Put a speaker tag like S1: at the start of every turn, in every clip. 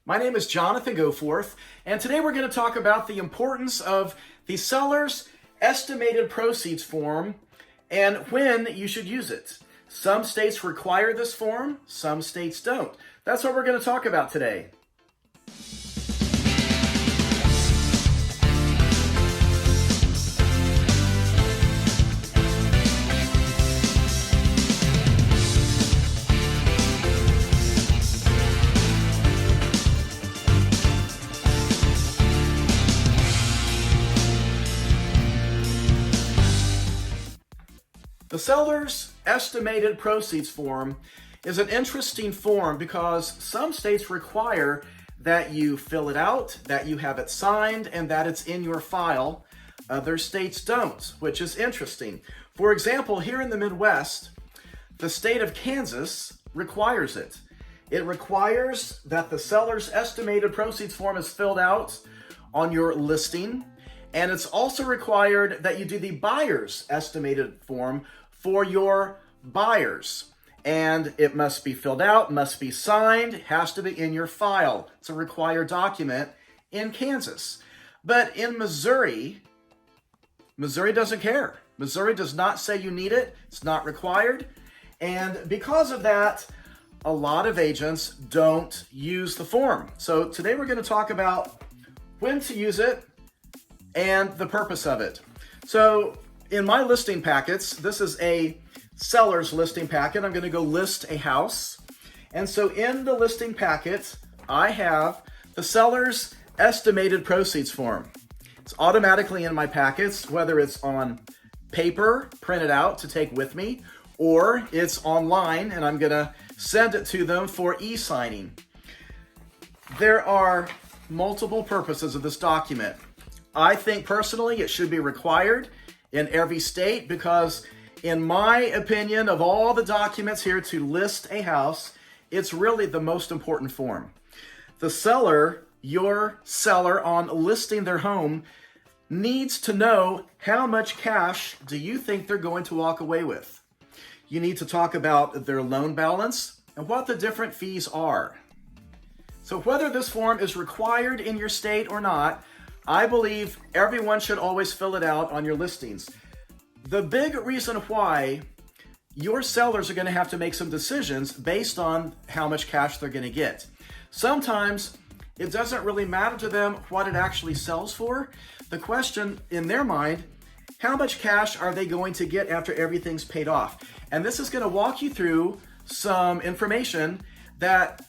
S1: My name is Jonathan Goforth, and today we're going to talk about the importance of the seller's estimated proceeds form and when you should use it. Some states require this form, some states don't. That's what we're going to talk about today. The seller's estimated proceeds form is an interesting form because some states require that you fill it out, that you have it signed, and that it's in your file. Other states don't, which is interesting. For example, here in the Midwest, the state of Kansas requires it. It requires that the seller's estimated proceeds form is filled out on your listing, and it's also required that you do the buyer's estimated form for your buyers. And it must be filled out, must be signed, has to be in your file. It's a required document in Kansas. But in Missouri doesn't care. Missouri does not say you need it. It's not required. And because of that, a lot of agents don't use the form. So today we're going to talk about when to use it and the purpose of it. So in my listing packets, this is a seller's listing packet. I'm going to go list a house. And so in the listing packet, I have the seller's estimated proceeds form. It's automatically in my packets, whether it's on paper, printed out to take with me, or it's online and I'm going to send it to them for e-signing. There are multiple purposes of this document. I think personally it should be required in every state because, in my opinion, of all the documents here to list a house, it's really the most important form. The seller, your seller on listing their home, needs to know how much cash do you think they're going to walk away with. You need to talk about their loan balance and what the different fees are. So whether this form is required in your state or not, I believe everyone should always fill it out on your listings. The big reason why your sellers are going to have to make some decisions based on how much cash they're going to get. Sometimes it doesn't really matter to them what it actually sells for. The question in their mind, how much cash are they going to get after everything's paid off? And this is going to walk you through some information that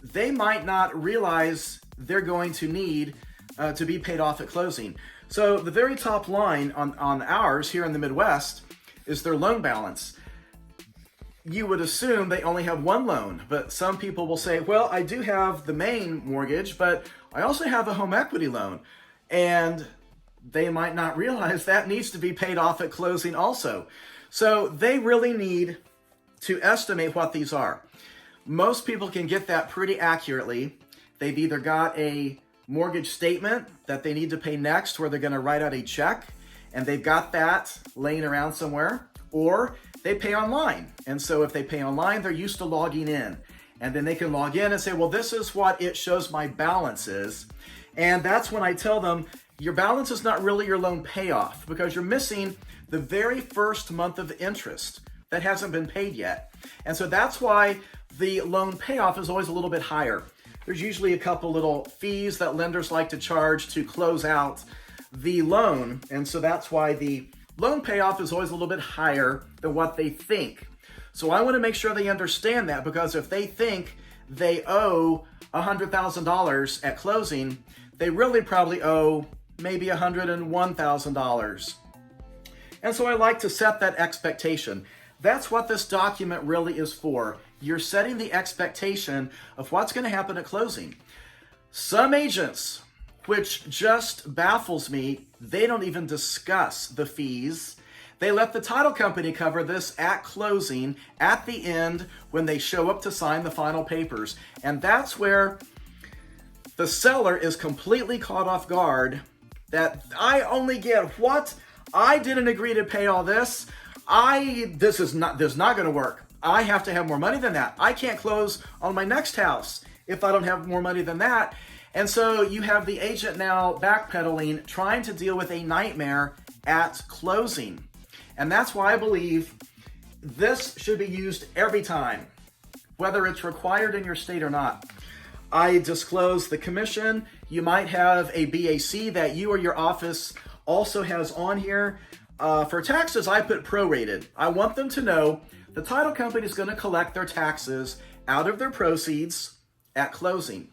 S1: they might not realize they're going to need to be paid off at closing. So the very top line on ours here in the Midwest is their loan balance. You would assume they only have one loan, but some people will say, well, I do have the main mortgage, but I also have a home equity loan. And they might not realize that needs to be paid off at closing also. So they really need to estimate what these are. Most people can get that pretty accurately. They've either got a mortgage statement that they need to pay next where they're going to write out a check and they've got that laying around somewhere, or they pay online. And so if they pay online, they're used to logging in, and then they can log in and say, well, this is what it shows my balance is. And that's when I tell them your balance is not really your loan payoff because you're missing the very first month of interest that hasn't been paid yet. And so that's why the loan payoff is always a little bit higher. There's usually a couple little fees that lenders like to charge to close out the loan. And so that's why the loan payoff is always a little bit higher than what they think. So I want to make sure they understand that, because if they think they owe $100,000 at closing, they really probably owe maybe $101,000. And so I like to set that expectation. That's what this document really is for. You're setting the expectation of what's going to happen at closing. Some agents, which just baffles me, they don't even discuss the fees. They let the title company cover this at closing, at the end, when they show up to sign the final papers. And that's where the seller is completely caught off guard that I only get what? I didn't agree to pay all this. This is not going to work. I have to have more money than that. I can't close on my next house if I don't have more money than that? And so you have the agent now backpedaling, trying to deal with a nightmare at closing. And that's why I believe this should be used every time, whether it's required in your state or not. I disclose the commission. You might have a BAC that you or your office also has on here. For taxes, I put prorated. I want them to know the title company is going to collect their taxes out of their proceeds at closing,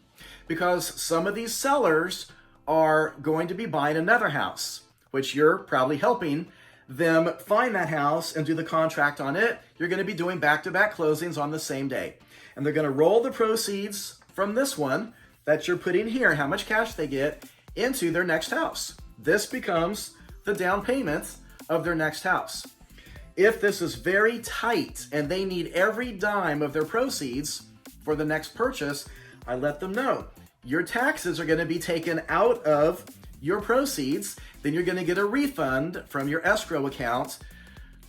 S1: because some of these sellers are going to be buying another house, which you're probably helping them find that house and do the contract on it. You're going to be doing back-to-back closings on the same day. And they're going to roll the proceeds from this one that you're putting here, how much cash they get, into their next house. This becomes the down payment of their next house. If this is very tight and they need every dime of their proceeds for the next purchase, I let them know your taxes are going to be taken out of your proceeds. Then you're going to get a refund from your escrow account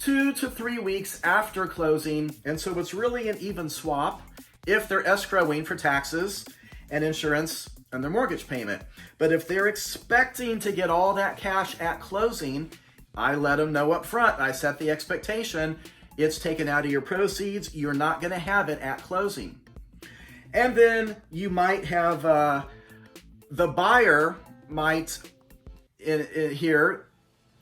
S1: 2 to 3 weeks after closing. And so it's really an even swap if they're escrowing for taxes and insurance and their mortgage payment. But if they're expecting to get all that cash at closing, I let them know up front. I set the expectation. It's taken out of your proceeds. You're not going to have it at closing. And then you might have the buyer might, here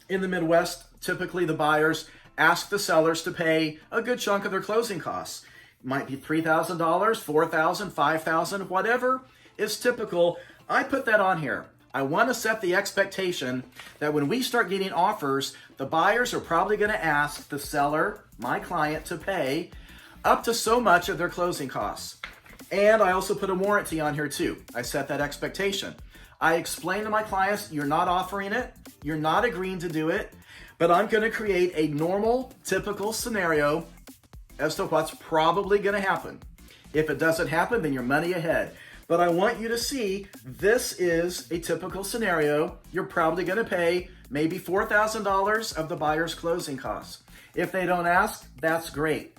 S1: in the Midwest, typically the buyers ask the sellers to pay a good chunk of their closing costs. It might be $3,000, $4,000, $5,000, whatever is typical. I put that on here. I want to set the expectation that when we start getting offers, the buyers are probably going to ask the seller, my client, to pay up to so much of their closing costs. And I also put a warranty on here too. I set that expectation. I explain to my clients, you're not offering it, you're not agreeing to do it, but I'm going to create a normal, typical scenario as to what's probably going to happen. If it doesn't happen, then you're money ahead. But I want you to see this is a typical scenario. You're probably going to pay maybe $4,000 of the buyer's closing costs. If they don't ask, that's great.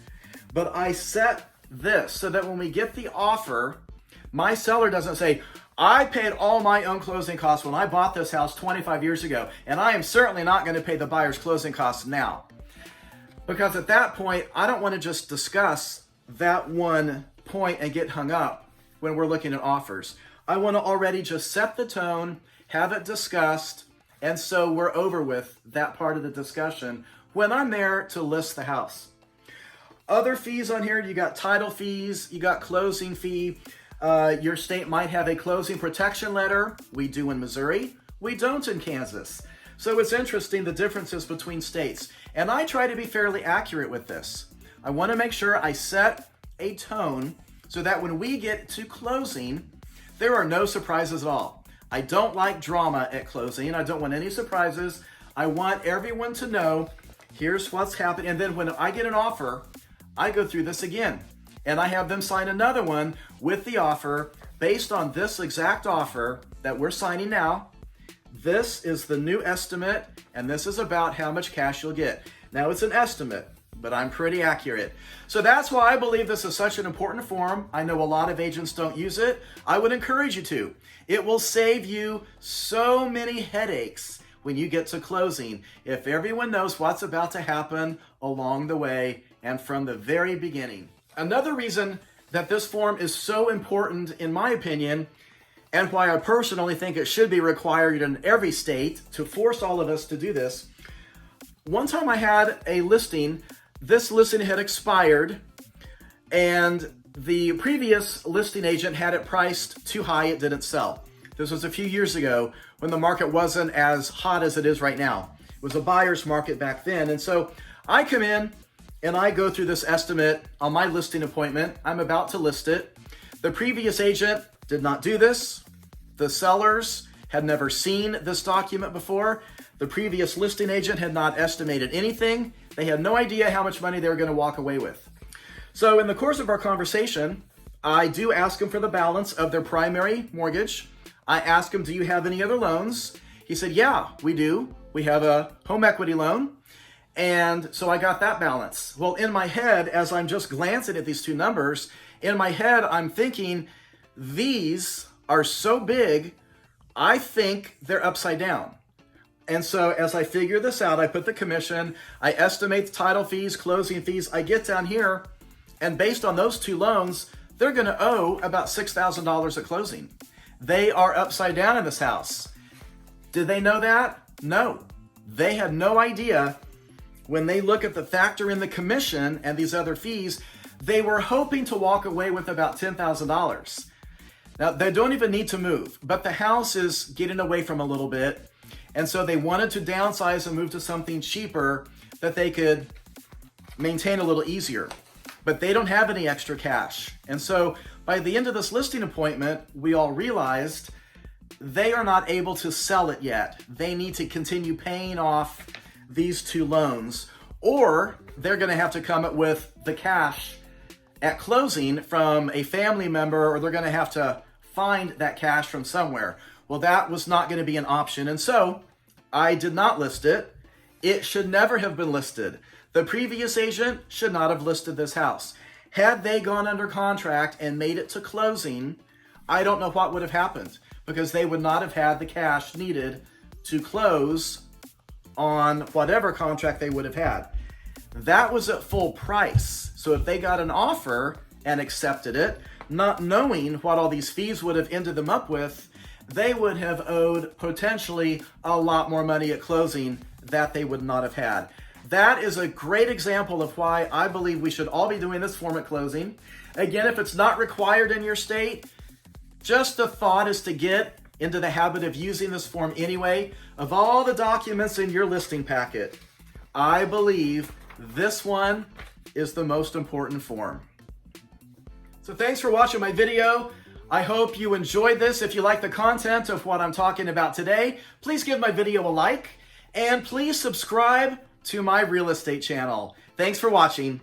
S1: But I set this so that when we get the offer, my seller doesn't say, I paid all my own closing costs when I bought this house 25 years ago, and I am certainly not going to pay the buyer's closing costs now. Because at that point, I don't want to just discuss that one point and get hung up when we're looking at offers. I want to already just set the tone, have it discussed, and so we're over with that part of the discussion when I'm there to list the house. Other fees on here, you got title fees, you got closing fee. Your state might have a closing protection letter. We do in Missouri. We don't in Kansas. So it's interesting the differences between states. And I try to be fairly accurate with this. I want to make sure I set a tone so that when we get to closing, there are no surprises at all. I don't like drama at closing. I don't want any surprises. I want everyone to know here's what's happening. And then when I get an offer, I go through this again. And I have them sign another one with the offer based on this exact offer that we're signing now. This is the new estimate, and this is about how much cash you'll get. Now, it's an estimate, but I'm pretty accurate. So that's why I believe this is such an important form. I know a lot of agents don't use it. I would encourage you to. It will save you so many headaches when you get to closing if everyone knows what's about to happen along the way and from the very beginning. Another reason that this form is so important, in my opinion, and why I personally think it should be required in every state to force all of us to do this. One time I had a listing. This listing had expired, and the previous listing agent had it priced too high. It didn't sell. This was a few years ago when the market wasn't as hot as it is right now. It was a buyer's market back then. And so I come in and I go through this estimate on my listing appointment. I'm about to list it. The previous agent did not do this. The sellers had never seen this document before. The previous listing agent had not estimated anything. They had no idea how much money they were going to walk away with. So in the course of our conversation, I do ask them for the balance of their primary mortgage. I ask him, do you have any other loans? He said, yeah, we do. We have a home equity loan. And so I got that balance. Well, in my head, as I'm just glancing at these two numbers, in my head, I'm thinking These are so big, I think they're upside down. And so as I figure this out, I put the commission, I estimate the title fees, closing fees, I get down here, and based on those two loans, they're gonna owe about $6,000 at closing. They are upside down in this house. Did they know that? No. They had no idea. When they look at the factor in the commission and these other fees, they were hoping to walk away with about $10,000. Now, they don't even need to move, but the house is getting away from a little bit. And so they wanted to downsize and move to something cheaper that they could maintain a little easier. But they don't have any extra cash. And so by the end of this listing appointment, we all realized they are not able to sell it yet. They need to continue paying off these two loans, or they're going to have to come up with the cash at closing from a family member, or they're going to have to find that cash from somewhere. Well, that was not going to be an option. And so I did not list it. It should never have been listed. The previous agent should not have listed this house. Had they gone under contract and made it to closing, I don't know what would have happened, because they would not have had the cash needed to close on whatever contract they would have had. That was at full price. So if they got an offer and accepted it, not knowing what all these fees would have ended them up with, they would have owed potentially a lot more money at closing that they would not have had. That is a great example of why I believe we should all be doing this form at closing. Again, if it's not required in your state, just the thought is to get into the habit of using this form anyway. Of all the documents in your listing packet, I believe this one is the most important form. So thanks for watching my video. I hope you enjoyed this. If you like the content of what I'm talking about today, please give my video a like, and please subscribe to my real estate channel. Thanks for watching.